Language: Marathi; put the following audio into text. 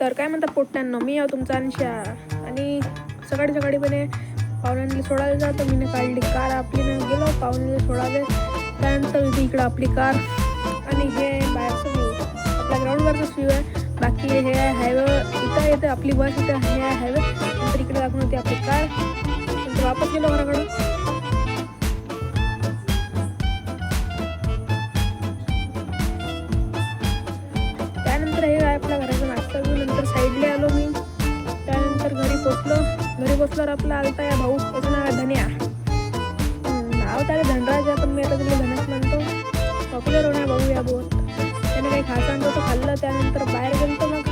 तर काय म्हणतात पोट्ट्यांनो, मी आहो तुमचा अंशा. आणि सकाळी सकाळी पण पाहुण्यांना सोडायला जातो. मी काढली कार आपली, गेलो पाहुण्याला सोडायला. त्यानंतर इकडं आपली कार आणि हे बाहेरचं व्ह्यू, आपल्या ग्राउंडवरचंच व्ह्यू आहे. बाकी हे हायवे इथं येते आपली बस, इथं हे आहे हायवे. नंतर इकडे दाखवून होती आपली कार. नंतर वापस गेलो घराकडं. त्यानंतर हे आहे आपल्या घराचा नाश्ता घेऊन नंतर साईडला आलो मी. त्यानंतर घरी पोचल्यावर आपला आलता या भाऊ, त्याचं नाव आहे धन्या. नाव त्याला धनराज आहे, पण मी आता तिला धनच म्हणतो. पॉप्युलर होणार भाऊ या बहुत. त्याने काही खायचं आणतो तो खाल्लं. त्यानंतर बाहेर गेलो मग